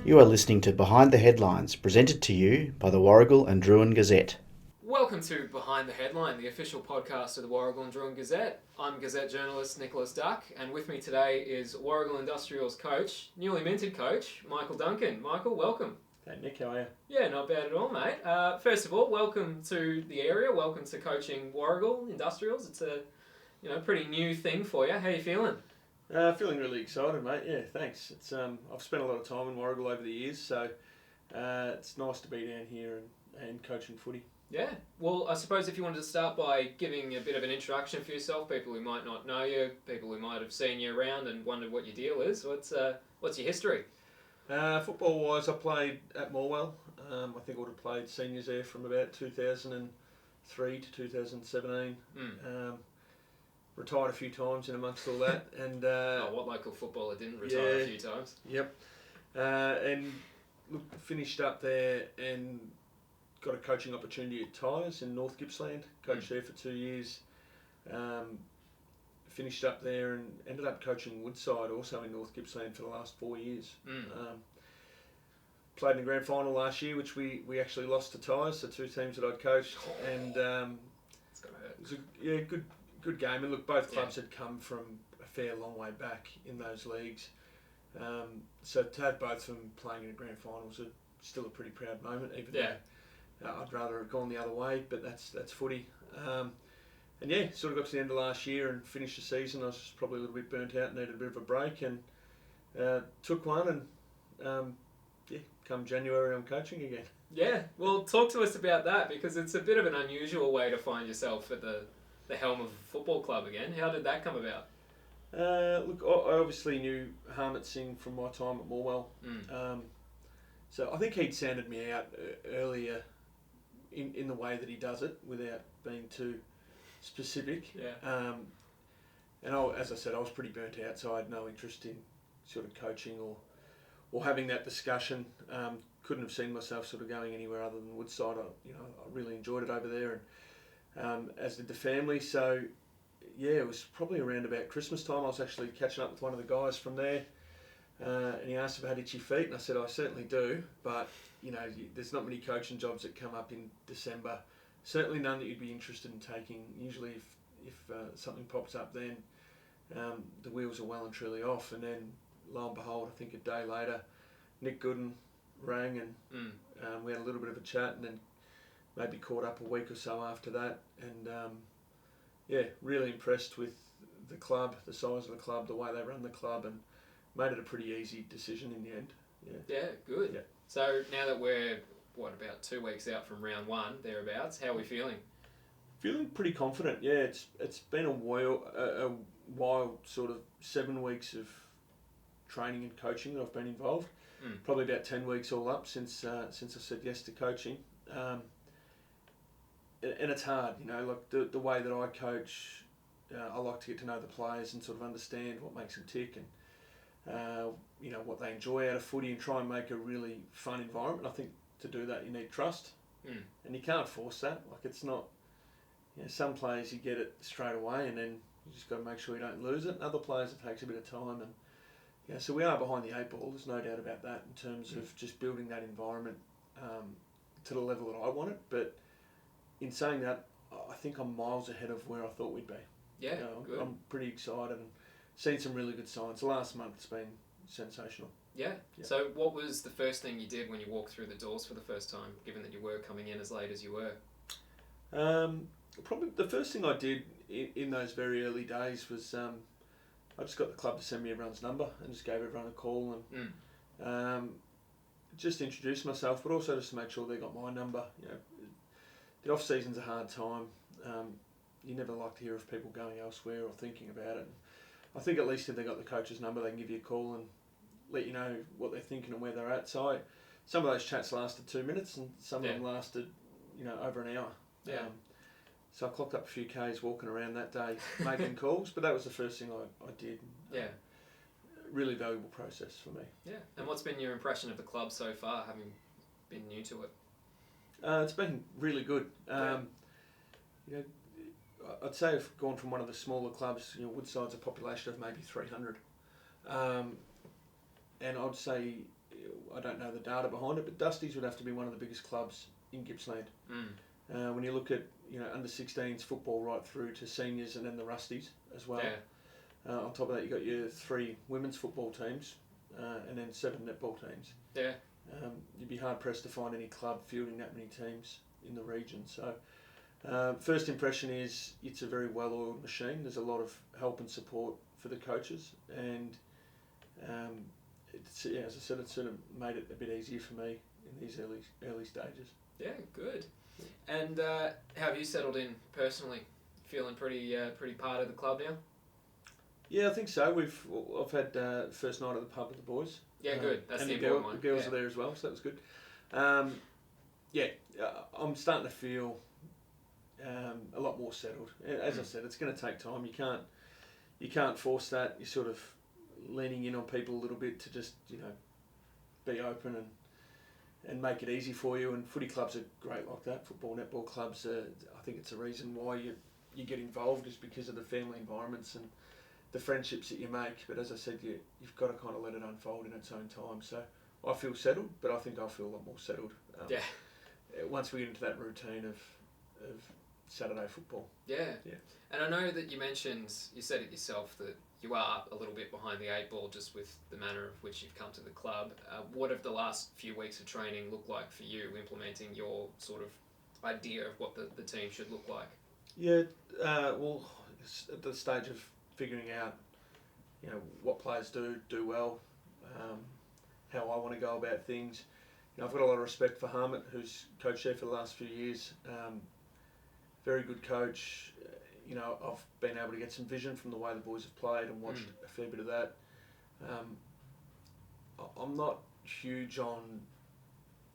You are listening to Behind the Headlines, presented to you by the Warragul and Gazette. Welcome to Behind the Headline, the official podcast of the Warragul and Gazette. I'm Gazette journalist Nicholas Duck, and with me today is Warragul Industrials coach, newly minted coach, Michael Duncan. Michael, welcome. Hey Nick, how are you? Yeah, not bad at all, mate. First of all, welcome to the area. Welcome to coaching Warragul Industrials. It's a pretty new thing for you. How are you feeling? Feeling really excited, mate. Yeah, thanks. It's I've spent a lot of time in Warragul over the years, so it's nice to be down here and coaching footy. Yeah. Well, I suppose if you wanted to start by giving a bit of an introduction for yourself, people who might not know you, people who might have seen you around and wondered what your deal is, what's your history? Football-wise, I played at Morwell. I think I would have played seniors there from about 2003 to 2017. Retired a few times in amongst all that, and what local footballer didn't retire a few times? Yep. And look, finished up there and got a coaching opportunity at Tyres in North Gippsland. Coached there for 2 years. Finished up there and ended up coaching Woodside also in North Gippsland for the last 4 years. Played in the grand final last year, which we actually lost to Tyres, the two teams that I'd coached, and it's gonna hurt. it was a good game. And look, both clubs had come from a fair long way back in those leagues, so to have both of them playing in a grand final was still a pretty proud moment, even though I'd rather have gone the other way, but that's footy. And yeah, sort of got to the end of last year and finished the season. I was probably a little bit burnt out and needed a bit of a break, and took one, and come January I'm coaching again. Yeah, well, talk to us about that, because it's a bit of an unusual way to find yourself at the helm of a football club again. How did that come about? Look, I obviously knew Harmit Singh from my time at Morwell. So I think he'd sounded me out earlier in the way that he does it, without being too specific. Yeah. And as I said, I was pretty burnt out, so I had no interest in sort of coaching or having that discussion. Couldn't have seen myself sort of going anywhere other than Woodside. I really enjoyed it over there, and as did the family. So yeah, it was probably around about Christmas time. I was actually catching up with one of the guys from there, and he asked if I had itchy feet, and I said I certainly do, but there's not many coaching jobs that come up in December. Certainly none that you'd be interested in taking. Usually if something pops up then, the wheels are well and truly off. And then lo and behold, I think a day later, Nick Gooden rang, and we had a little bit of a chat, and then maybe caught up a week or so after that. And really impressed with the club, the size of the club, the way they run the club, and made it a pretty easy decision in the end. Yeah, good. Yeah. So now that we're about 2 weeks out from round one, thereabouts, how are we feeling? Feeling pretty confident. Yeah, it's been a wild sort of 7 weeks of training and coaching that I've been involved. Probably about 10 weeks all up since I said yes to coaching. And it's hard, like the way that I coach. I like to get to know the players and sort of understand what makes them tick, and what they enjoy out of footy, and try and make a really fun environment. I think to do that you need trust, and you can't force that. Like, it's not, some players you get it straight away, and then you just got to make sure you don't lose it. And other players it takes a bit of time, and so we are behind the 8 ball. There's no doubt about that in terms of just building that environment to the level that I want it. But in saying that, I think I'm miles ahead of where I thought we'd be. Yeah, good. I'm pretty excited and seen some really good signs. The last month it's been sensational. Yeah. So what was the first thing you did when you walked through the doors for the first time, given that you were coming in as late as you were? Probably the first thing I did in those very early days was I just got the club to send me everyone's number and just gave everyone a call, and just introduced myself, but also just to make sure they got my number. The off season's a hard time. You never like to hear of people going elsewhere or thinking about it. I think at least if they got the coach's number, they can give you a call and let you know what they're thinking and where they're at. So some of those chats lasted 2 minutes, and some of them lasted, over an hour. Yeah. So I clocked up a few Ks walking around that day making calls, but that was the first thing I did. Yeah. Really valuable process for me. Yeah. And what's been your impression of the club so far, having been new to it? It's been really good. I'd say I've gone from one of the smaller clubs. Woodside's a population of maybe 300, and I'd say I don't know the data behind it, but Dusties would have to be one of the biggest clubs in Gippsland. When you look at under 16s football right through to seniors and then the Rusties as well. Yeah. On top of that, you've got your 3 women's football teams and then 7 netball teams. Yeah. You'd be hard pressed to find any club fielding that many teams in the region. So first impression is it's a very well-oiled machine. There's a lot of help and support for the coaches, and as I said, it's sort of made it a bit easier for me in these early stages. Yeah, good. And how have you settled in personally? Feeling pretty part of the club now? Yeah, I think so. I've had first night at the pub with the boys. Yeah, good. That's and the the important one. girls are there as well, so that was good. I'm starting to feel a lot more settled. As I said, it's going to take time. You can't force that. You're sort of leaning in on people a little bit to just be open and make it easy for you. And footy clubs are great like that. Football, netball clubs. I think it's a reason why you get involved is because of the family environments and the friendships that you make. But as I said, you've got to kind of let it unfold in its own time. So I feel settled, but I think I'll feel a lot more settled. Once we get into that routine of Saturday football. Yeah. And I know that you said it yourself, that you are a little bit behind the 8 ball just with the manner of which you've come to the club. What have the last few weeks of training looked like for you, implementing your sort of idea of what the team should look like? Yeah, well, it's at the stage of figuring out, what players do well, how I want to go about things. I've got a lot of respect for Harmit, who's coached there for the last few years. Very good coach. I've been able to get some vision from the way the boys have played and watched a fair bit of that. I'm not huge on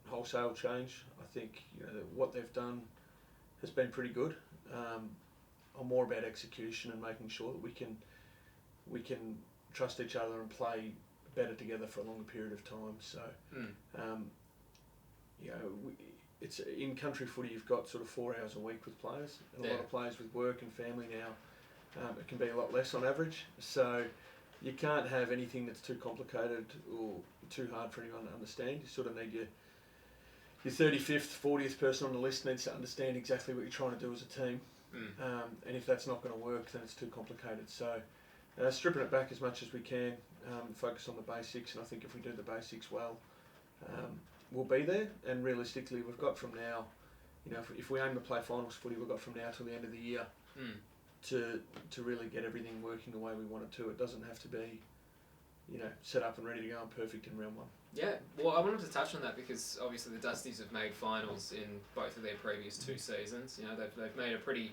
wholesale change. I think what they've done has been pretty good. I'm more about execution and making sure that we can trust each other and play better together for a longer period of time. So, it's in country footy. You've got sort of 4 hours a week with players, and a lot of players with work and family now. It can be a lot less on average. So, you can't have anything that's too complicated or too hard for anyone to understand. You sort of need your 35th, 40th person on the list needs to understand exactly what you're trying to do as a team. And if that's not going to work, then it's too complicated. So, stripping it back as much as we can, focus on the basics, and I think if we do the basics well, we'll be there. And realistically, we've got from now, if we aim to play finals footy, we've got from now till the end of the year to really get everything working the way we want it to. It doesn't have to be, set up and ready to go and perfect in round 1. Yeah, well, I wanted to touch on that because obviously the Dusties have made finals in both of their previous 2 seasons. They've made a pretty,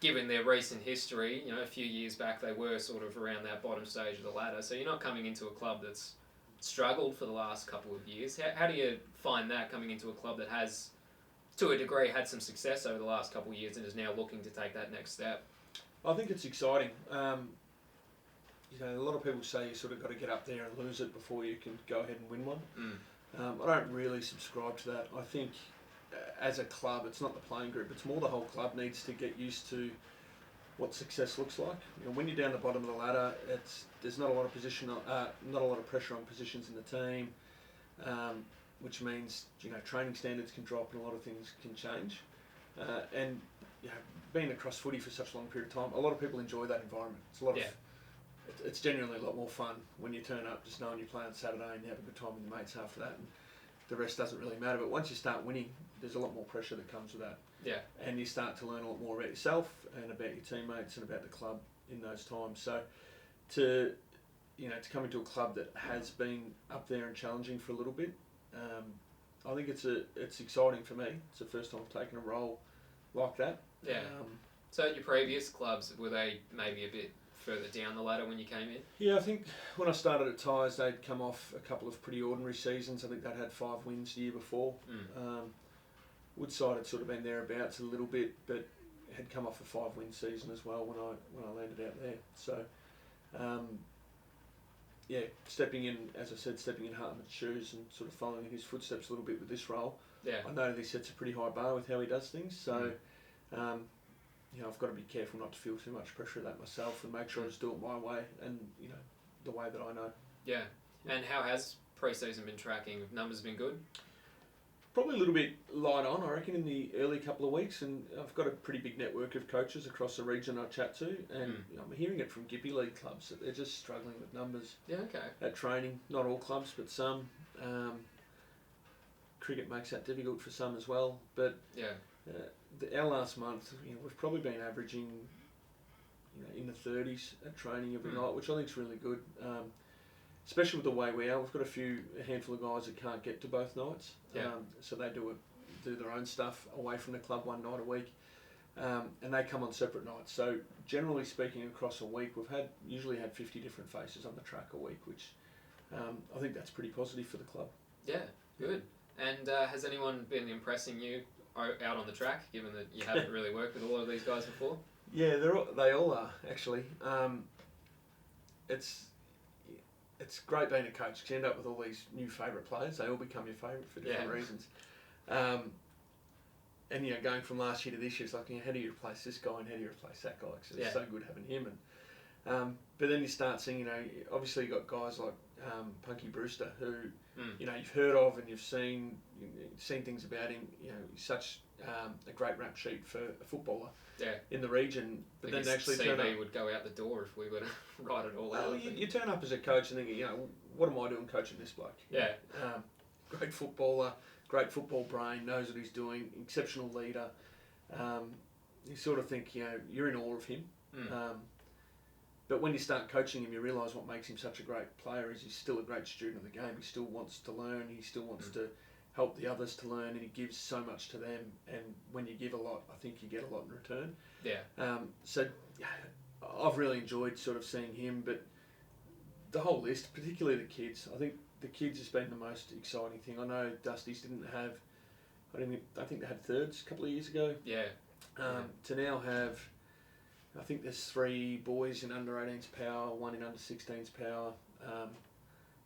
given their recent history, a few years back they were sort of around that bottom stage of the ladder. So you're not coming into a club that's struggled for the last couple of years. How do you find that, coming into a club that has, to a degree, had some success over the last couple of years and is now looking to take that next step? I think it's exciting. A lot of people say you sort of got to get up there and lose it before you can go ahead and win one. I don't really subscribe to that. I think as a club, it's not the playing group, it's more the whole club needs to get used to what success looks like. When you're down the bottom of the ladder, there's not a lot of pressure on positions in the team, which means training standards can drop and a lot of things can change. And being across footy for such a long period of time, a lot of people enjoy that environment. It's genuinely a lot more fun when you turn up just knowing you play on Saturday and you have a good time with your mates after that, and the rest doesn't really matter. But once you start winning, there's a lot more pressure that comes with that. Yeah. And you start to learn a lot more about yourself and about your teammates and about the club in those times. So to come into a club that has been up there and challenging for a little bit, I think it's exciting for me. It's the first time I've taken a role like that. Yeah. So at your previous clubs, were they maybe a bit further down the ladder when you came in? Yeah, I think when I started at Tyres, they'd come off a couple of pretty ordinary seasons. I think they'd had 5 wins the year before. Woodside had sort of been thereabouts a little bit, but had come off a 5-win season as well when I landed out there. So, stepping in Hartman's shoes and sort of following in his footsteps a little bit with this role. Yeah. I know that he sets a pretty high bar with how he does things. So, I've got to be careful not to feel too much pressure of that myself and make sure I just do it my way and, the way that I know. Yeah. And how has pre-season been tracking? Have numbers been good? Probably a little bit light on, I reckon, in the early couple of weeks, and I've got a pretty big network of coaches across the region I chat to, and I'm hearing it from Gippy League clubs that they're just struggling with numbers. Yeah, okay. At training, not all clubs, but some. Cricket makes that difficult for some as well, but our last month, we've probably been averaging, in the 30s at training every night, which I think is really good. Especially with the way we are, we've got a handful of guys that can't get to both nights, so they do their own stuff away from the club one night a week, and they come on separate nights. So generally speaking, across a week, we've usually had 50 different faces on the track a week, which I think that's pretty positive for the club. Yeah, good. And has anyone been impressing you out on the track, given that you haven't really worked with a lot of these guys before? Yeah, they all are actually. It's great being a coach because you end up with all these new favourite players. They all become your favourite for different reasons. And going from last year to this year, it's like, how do you replace this guy and how do you replace that guy? Because it's so good having him. And but then you start seeing, obviously you've got guys like Punky Brewster, who you've heard of and you've seen things about him. He's such a great rap sheet for a footballer in the region. But then actually CV would go out the door if we were to write it all out. You turn up as a coach and think, what am I doing coaching this bloke? Yeah. Great footballer, great football brain, knows what he's doing, exceptional leader. You sort of think, you're in awe of him. But when you start coaching him, you realise what makes him such a great player is he's still a great student of the game. He still wants to learn. He still wants to help the others to learn, and he gives so much to them. And when you give a lot, I think you get a lot in return. Yeah. So I've really enjoyed sort of seeing him, but the whole list, particularly the kids. I think the kids has been the most exciting thing. I know Dusty's didn't have. I think they had thirds a couple of years ago. Yeah. To now have. I think there's 3 boys in under 18s power, 1 in under 16s power.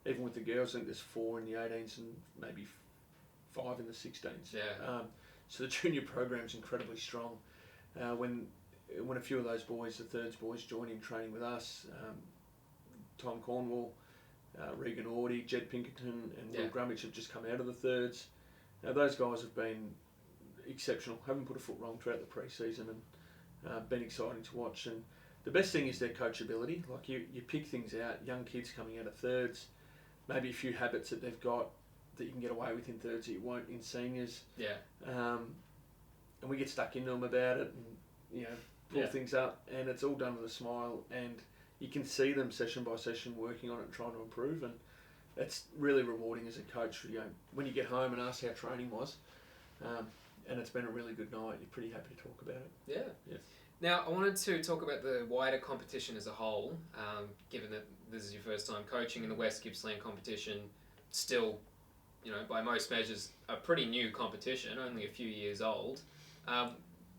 Even with the girls, I think there's 4 in the 18s and maybe 5 in the 16s. Yeah. So the junior program's incredibly strong. When a few of those boys, the thirds boys, join in training with us, Tom Cornwall, Regan Audie, Jed Pinkerton and Will Grummage have just come out of the thirds. Now those guys have been exceptional, haven't put a foot wrong throughout the pre-season, and been exciting to watch. And the best thing is their coachability. Like you pick things out, young kids coming out of thirds, maybe a few habits that they've got that you can get away with in thirds that you won't in seniors. Yeah. And we get stuck into them about it and pull things up, and it's all done with a smile, and you can see them session by session working on it and trying to improve, and it's really rewarding as a coach. When you get home and ask how training was, and it's been a really good night, you're pretty happy to talk about it. Yeah. Now, I wanted to talk about the wider competition as a whole, given that this is your first time coaching in the West Gippsland competition, still, by most measures, a pretty new competition, only a few years old.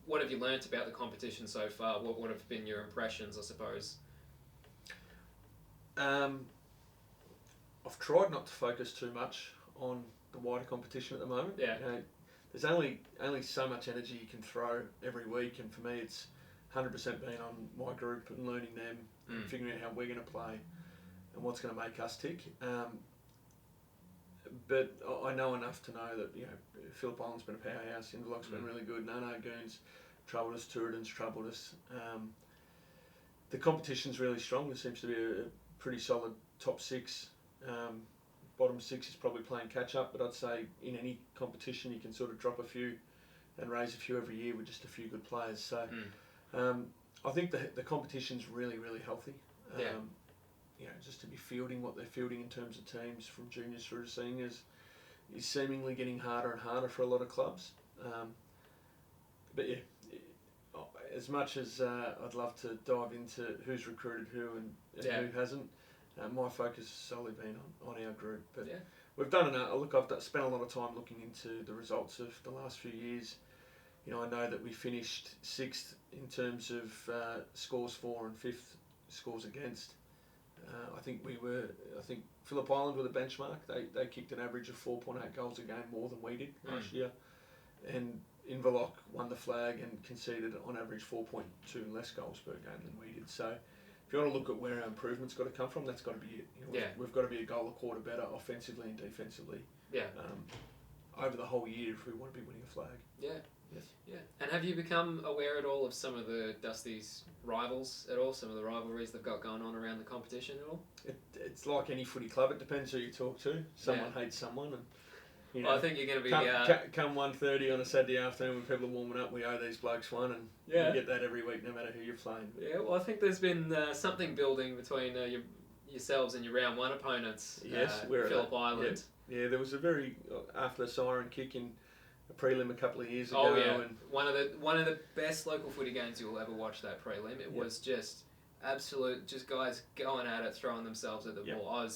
What have you learnt about the competition so far? What have been your impressions, I suppose? I've tried not to focus too much on the wider competition at the moment. Yeah. There's only so much energy you can throw every week, and for me it's 100% being on my group and learning them and figuring out how we're going to play and what's going to make us tick. But I know enough to know that Phillip Island's been a powerhouse, Inverloch's been really good, Nano Goons troubled us, Tooradin's troubled us. The competition's really strong. There seems to be a pretty solid top 6. Bottom 6 is probably playing catch up, but I'd say in any competition you can sort of drop a few and raise a few every year with just a few good players. So I think the competition's really, really healthy. Just to be fielding what they're fielding in terms of teams from juniors through to seniors is seemingly getting harder and harder for a lot of clubs. But as much as I'd love to dive into who's recruited who and who hasn't, my focus has solely been on our group. But we've done enough. I've spent a lot of time looking into the results of the last few years. I know that we finished 6th in terms of scores for and 5th scores against. I think Phillip Island were the benchmark. They kicked an average of 4.8 goals a game more than we did last year. And Inverloch won the flag and conceded on average 4.2 less goals per game than we did. So if you want to look at where our improvement's got to come from, that's got to be it. We've got to be a goal a quarter better offensively and defensively. Yeah. Over the whole year if we want to be winning a flag. Yeah. Yes. Yeah. And have you become aware at all of some of the Dusties' rivals at all? Some of the rivalries they've got going on around the competition at all? It's like any footy club. It depends who you talk to. Someone hates someone, and Well, I think you're going to be come 1:30 on a Saturday afternoon when people are warming up. We owe these blokes one, and you get that every week, no matter who you're playing. Yeah. Well, I think there's been something building between yourselves and your round one opponents. Yes, we're Phillip Island. Yeah, there was a very after the siren kick in a prelim a couple of years ago. Oh yeah, and one of the best local footy games you'll ever watch. That prelim, it was just absolute, just guys going at it, throwing themselves at the ball.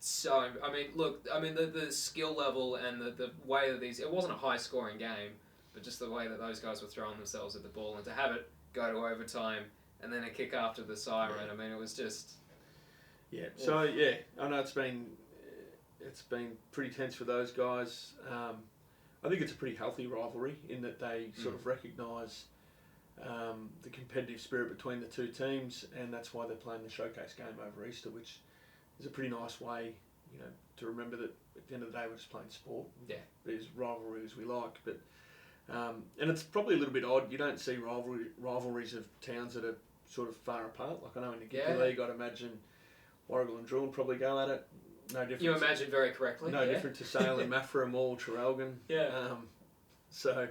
The skill level and the way that it wasn't a high scoring game, but just the way that those guys were throwing themselves at the ball, and to have it go to overtime and then a kick after the siren. I mean, it was just. Yeah. So I know it's been pretty tense for those guys. I think it's a pretty healthy rivalry in that they sort of recognise the competitive spirit between the two teams, and that's why they're playing the showcase game over Easter, which is a pretty nice way, to remember that at the end of the day we're just playing sport. Yeah. There's rivalries we like, but and it's probably a little bit odd. You don't see rivalries of towns that are sort of far apart. Like I know in the Gippy League, I'd imagine Warragul and Druin probably go at it. No different. You imagine very correctly. No different to Sale and Maffra, Mall, Traralgon. Yeah. So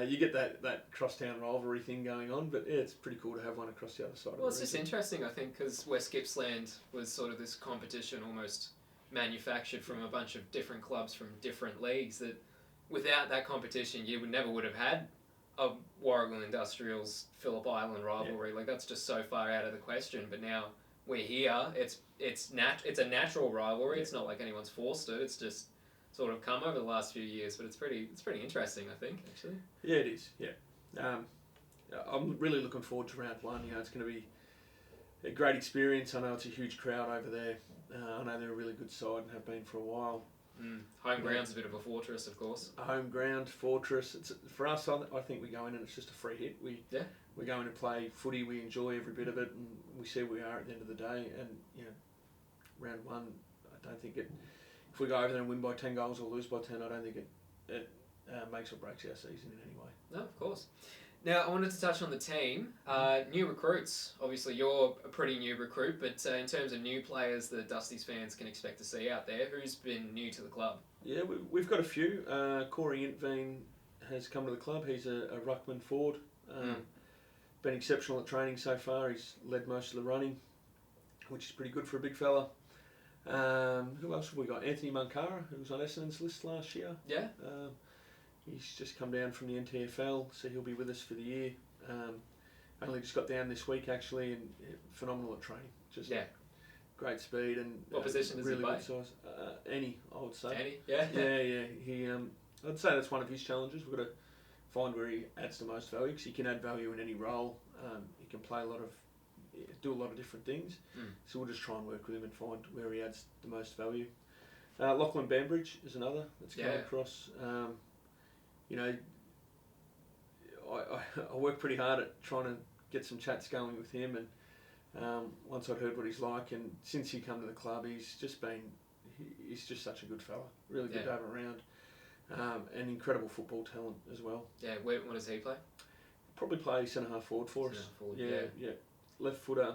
you get that cross-town rivalry thing going on, but it's pretty cool to have one across the other side. Well, it's just interesting, I think, because West Gippsland was sort of this competition almost manufactured from a bunch of different clubs from different leagues. That without that competition, you never would have had a Warragul Industrials Phillip Island rivalry. Like that's just so far out of the question. But now we're here. It's a natural rivalry. It's not like anyone's forced it. It's just sort of come over the last few years. But it's pretty interesting, I think, actually. Yeah, it is. Yeah, I'm really looking forward to round one. It's going to be a great experience. I know it's a huge crowd over there. I know they're a really good side and have been for a while. Home ground's a bit of a fortress, of course. A home ground fortress. It's for us. I think we go in and it's just a free hit. We go in and play footy. We enjoy every bit of it, and we see where we are at the end of the day. And round one, I don't think it. If we go over there and win by 10 goals or lose by 10, I don't think it makes or breaks our season in any way. No, of course. Now, I wanted to touch on the team. New recruits. Obviously, you're a pretty new recruit, but in terms of new players that Dusties fans can expect to see out there, who's been new to the club? Yeah, we've got a few. Corey Intveen has come to the club. He's a ruckman forward. Been exceptional at training so far. He's led most of the running, which is pretty good for a big fella. Who else have we got? Anthony Munkara, who was on Essendon's list last year. Yeah. He's just come down from the NTFL, so he'll be with us for the year. Only just got down this week actually, and phenomenal at training. Just great speed and what position does really he play? Good size. Any, I would say. Any, yeah. Yeah. He, I'd say that's one of his challenges. We've got to find where he adds the most value, because he can add value in any role. He can play do a lot of different things. So we'll just try and work with him and find where he adds the most value. Lachlan Bambridge is another that's come across. I work pretty hard at trying to get some chats going with him, and once I'd heard what he's like, and since he come to the club, he's just such a good fella, really good to have around, and incredible football talent as well. Yeah, what does he play? Probably play centre half forward for us. Yeah. Left footer,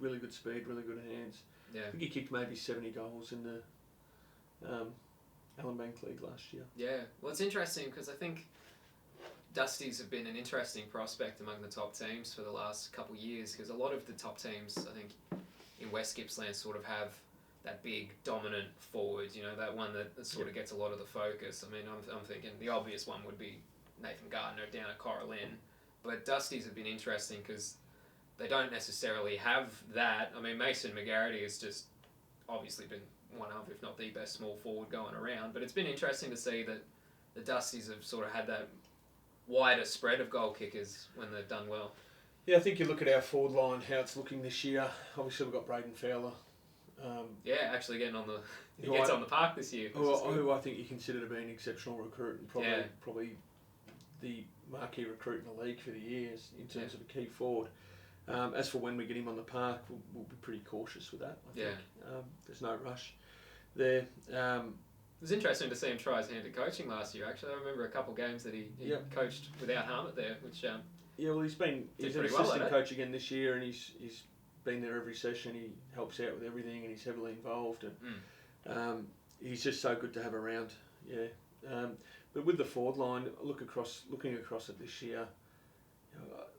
really good speed, really good hands. Yeah. I think he kicked maybe 70 goals in the Allen Bank League last year. Yeah, well, it's interesting because I think Dusties have been an interesting prospect among the top teams for the last couple of years, because a lot of the top teams, I think, in West Gippsland sort of have that big dominant forward, that one that sort of gets a lot of the focus. I mean, I'm thinking the obvious one would be Nathan Gardner down at Coralline, but Dusties have been interesting because they don't necessarily have that. I mean, Mason McGarity has just obviously been one of, if not the best small forward going around, but it's been interesting to see that the Dusties have sort of had that wider spread of goal kickers when they've done well. Yeah, I think you look at our forward line, how it's looking this year. Obviously, we've got Braden Fowler. Actually getting on the park this year. Who I think you consider to be an exceptional recruit, and probably the marquee recruit in the league for the years in terms of a key forward. As for when we get him on the park, we'll be pretty cautious with that, I think. There's no rush there. It was interesting to see him try his hand at coaching last year, actually. I remember a couple of games that he coached without Harmit there, which... well, he's an assistant coach again this year, and he's been there every session. He helps out with everything, and he's heavily involved. And he's just so good to have around. But with the forward line, looking across it this year,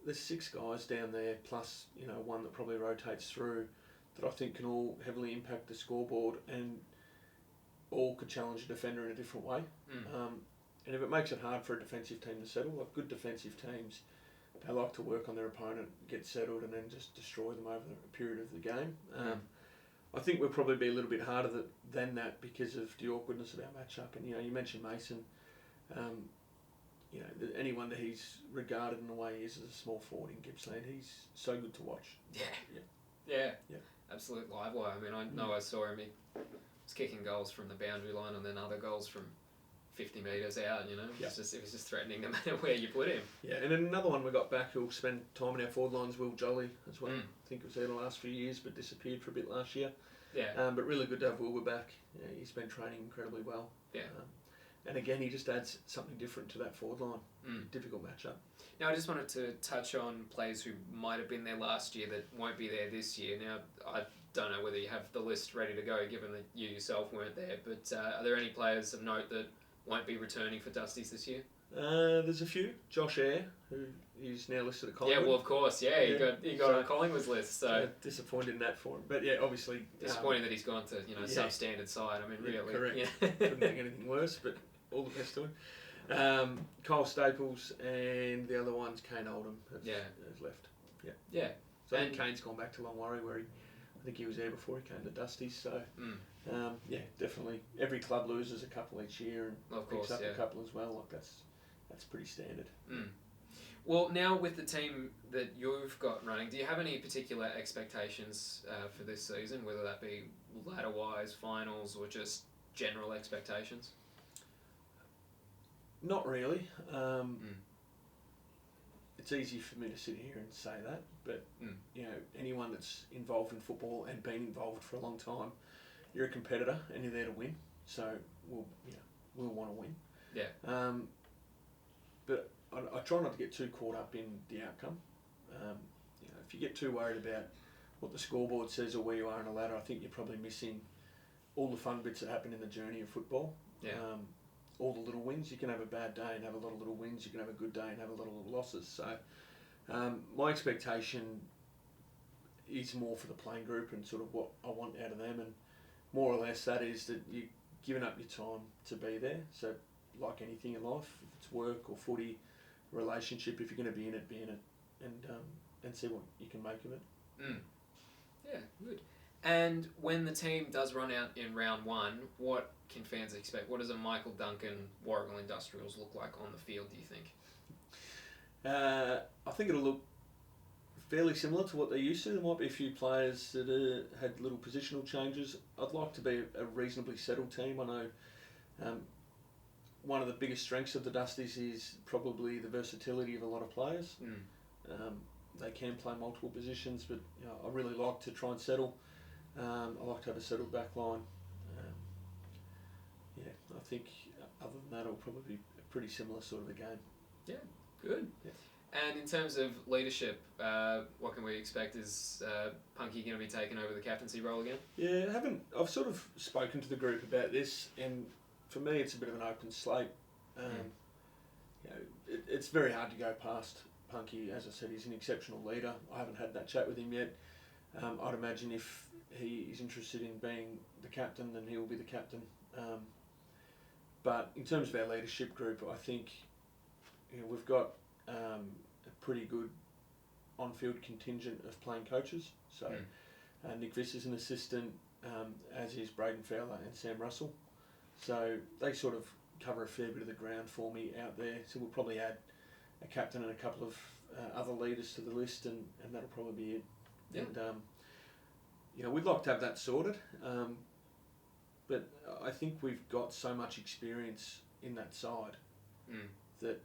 there's 6 guys down there, plus one that probably rotates through, that I think can all heavily impact the scoreboard, and all could challenge a defender in a different way. And if it makes it hard for a defensive team to settle, like good defensive teams, they like to work on their opponent, get settled, and then just destroy them over the period of the game. I think we'll probably be a little bit harder than that because of the awkwardness of our matchup. And you mentioned Mason. Anyone that he's regarded in the way he is as a small forward in Gippsland, he's so good to watch. Yeah. Absolute live wire. I mean, I know I saw him. He was kicking goals from the boundary line and then other goals from 50 metres out. It was just threatening no matter where you put him. Yeah, and then another one we got back who'll spend time in our forward lines, Will Jolly as well. I think it was there the last few years, but disappeared for a bit last year. But really good to have Wilbur back. He's been training incredibly well. And again, he just adds something different to that forward line. Difficult matchup. Now, I just wanted to touch on players who might have been there last year that won't be there this year. Now, I don't know whether you have the list ready to go, given that you yourself weren't there, but are there any players of note that won't be returning for Dusties this year? There's a few. Josh Eyre, who is now listed at Collingwood. Yeah, well, of course, he got on Collingwood's list. So disappointed in that for him, but obviously disappointing that he's gone to substandard side. I mean, really, correct. Couldn't think anything worse, but all the best to him. Kyle Staples and the other one's Kane Oldham has left. So I think Kane's gone back to Longwarry, where I think he was there before he came to Dusties. So definitely every club loses a couple each year and picks up a couple as well. Like that's pretty standard. Well, now with the team that you've got running, do you have any particular expectations for this season, whether that be ladder-wise, finals, or just general expectations? Not really. It's easy for me to sit here and say that, but anyone that's involved in football and been involved for a long time, you're a competitor and you're there to win. So we'll want to win. But I try not to get too caught up in the outcome. If you get too worried about what the scoreboard says or where you are in a ladder, I think you're probably missing all the fun bits that happen in the journey of football. All the little wins. You can have a bad day and have a lot of little wins. You can have a good day and have a lot of little losses. So my expectation is more for the playing group and sort of what I want out of them, and more or less that is that you're giving up your time to be there. So like anything in life, if it's work or footy, relationship, if you're going to be in it, and see what you can make of it. Yeah, good. And when the team does run out in round 1, what can fans expect? What does a Michael Duncan Warragul Industrials look like on the field, do you think? I think it'll look fairly similar to what they're used to. There might be a few players that had little positional changes. I'd like to be a reasonably settled team. I know one of the biggest strengths of the Dusties is probably the versatility of a lot of players. They can play multiple positions, but I really like to try and settle. I like to have a settled back line. I think other than that, it'll probably be a pretty similar sort of a game. Yeah, good. Yeah. And in terms of leadership, what can we expect? Is Punky going to be taking over the captaincy role again? Yeah, I've sort of spoken to the group about this, and for me, it's a bit of an open slate. It's very hard to go past Punky. As I said, he's an exceptional leader. I haven't had that chat with him yet. I'd imagine if he is interested in being the captain, then he will be the captain. But in terms of our leadership group, I think we've got a pretty good on-field contingent of playing coaches. So Nick Viss is an assistant, as is Braden Fowler and Sam Russell. So they sort of cover a fair bit of the ground for me out there. So we'll probably add a captain and a couple of other leaders to the list, and that'll probably be it. Yeah. And we'd like to have that sorted. But I think we've got so much experience in that side that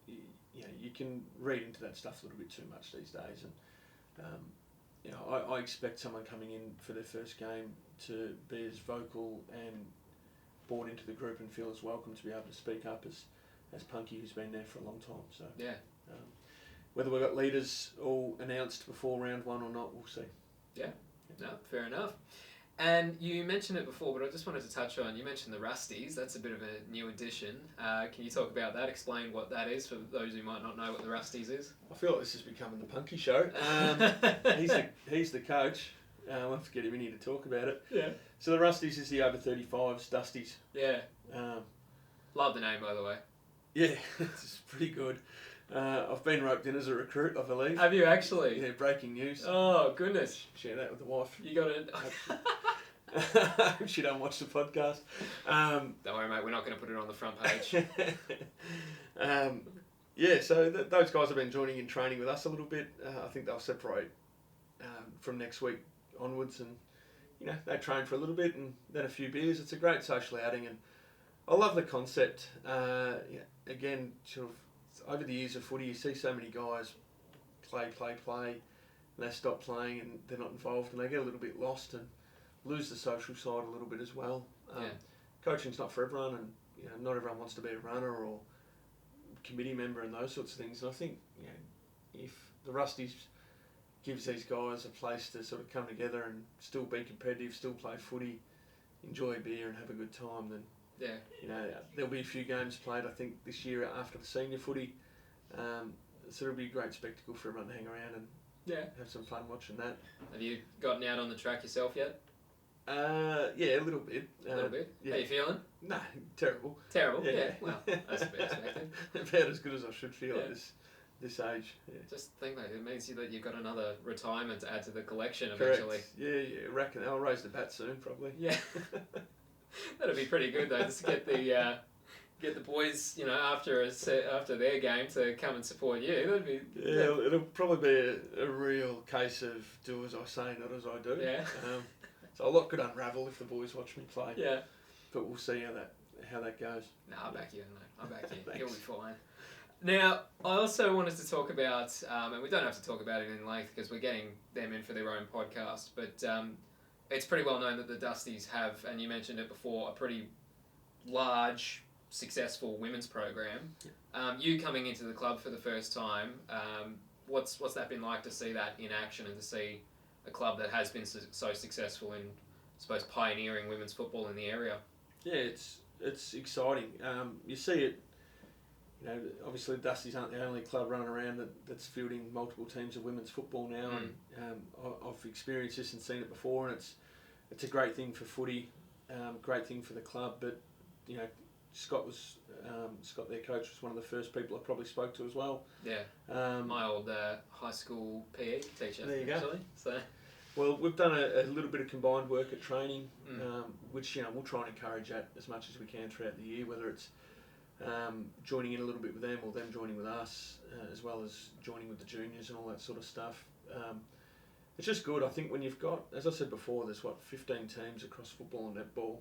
you can read into that stuff a little bit too much these days. And I expect someone coming in for their first game to be as vocal and bought into the group and feel as welcome to be able to speak up as Punky, who's been there for a long time. So yeah, whether we've got leaders all announced before round one or not, we'll see. Yeah, no, fair enough. And you mentioned it before, but I just wanted to touch on, you mentioned the Rusties. That's a bit of a new addition. Can you talk about that? Explain what that is for those who might not know what the Rusties is. I feel like this is becoming the Punky show. He's the coach. I'll have to get him in here to talk about it. Yeah. So the Rusties is the over 35s, Dusties. Yeah. Love the name, by the way. Yeah, it's pretty good. I've been roped in as a recruit, I believe. Have you actually? Yeah, breaking news. Oh, goodness. Share that with the wife. You got it. I hope she don't watch the podcast. Don't worry, mate. We're not going to put it on the front page. So those guys have been joining in training with us a little bit. I think they'll separate from next week onwards, and they train for a little bit and then a few beers. It's a great social outing, and I love the concept. Again, sort of over the years of footy, you see so many guys play, and they stop playing and they're not involved, and they get a little bit lost and lose the social side a little bit as well. Coaching's not for everyone, and not everyone wants to be a runner or committee member and those sorts of things. And I think if the Rusties gives these guys a place to sort of come together and still be competitive, still play footy, enjoy a beer and have a good time, then there'll be a few games played, I think, this year after the senior footy. So it'll be a great spectacle for everyone to hang around and have some fun watching that. Have you gotten out on the track yourself yet? Yeah, a little bit. A little bit? Yeah. How you feeling? No, terrible. Terrible? Yeah. Well, that's a bit expected. About as good as I should feel at this age. Yeah. Just think, mate, it means that you've got another retirement to add to the collection Correct. eventually. Yeah, reckon I'll raise the bat soon, probably. Yeah. That'd be pretty good, though, just to get the boys, after their game to come and support you. That'd be... Yeah, it'll probably be a real case of do as I say, not as I do. Yeah. So a lot could unravel if the boys watch me play. Yeah. But we'll see how that goes. No, I'll back you, mate. I'll back you. You'll be fine. Now, I also wanted to talk about, and we don't have to talk about it in length because we're getting them in for their own podcast, but it's pretty well known that the Dusties have, and you mentioned it before, a pretty large, successful women's program. Yeah. You coming into the club for the first time, what's that been like to see that in action and to see a club that has been so successful in, I suppose, pioneering women's football in the area? Yeah, it's exciting. You see it. Obviously the Dusties aren't the only club running around that's fielding multiple teams of women's football now, and I've experienced this and seen it before, and it's a great thing for footy, great thing for the club. But Scott, their coach, was one of the first people I probably spoke to as well. Yeah, my old high school PE teacher. There you actually. go. So. Well, we've done a little bit of combined work at training, which we'll try and encourage that as much as we can throughout the year, whether it's joining in a little bit with them or them joining with us, as well as joining with the juniors and all that sort of stuff. It's just good. I think when you've got, as I said before, there's 15 teams across football and netball.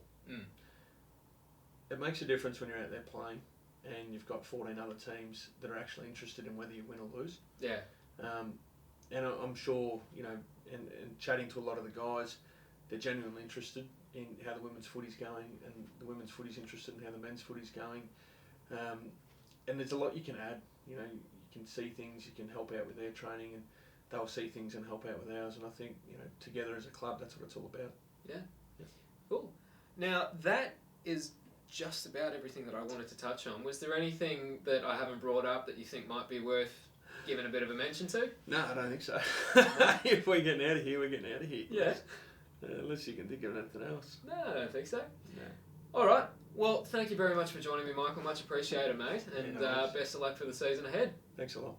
It makes a difference when you're out there playing and you've got 14 other teams that are actually interested in whether you win or lose. Yeah. And I'm sure, and chatting to a lot of the guys, they're genuinely interested in how the women's footy's going, and the women's footy's interested in how the men's footy's going. And there's a lot you can add. You can see things, you can help out with their training, and they'll see things and help out with ours. And I think, together as a club, that's what it's all about. Yeah. Cool. Now, that is just about everything that I wanted to touch on. Was there anything that I haven't brought up that you think might be worth giving a bit of a mention to? No, I don't think so. If we're getting out of here, we're getting out of here. Yeah. Unless you can think of anything else. No, I don't think so. No. All right. Well, thank you very much for joining me, Michael. Much appreciated, mate. And no worries. best of luck for the season ahead. Thanks a lot.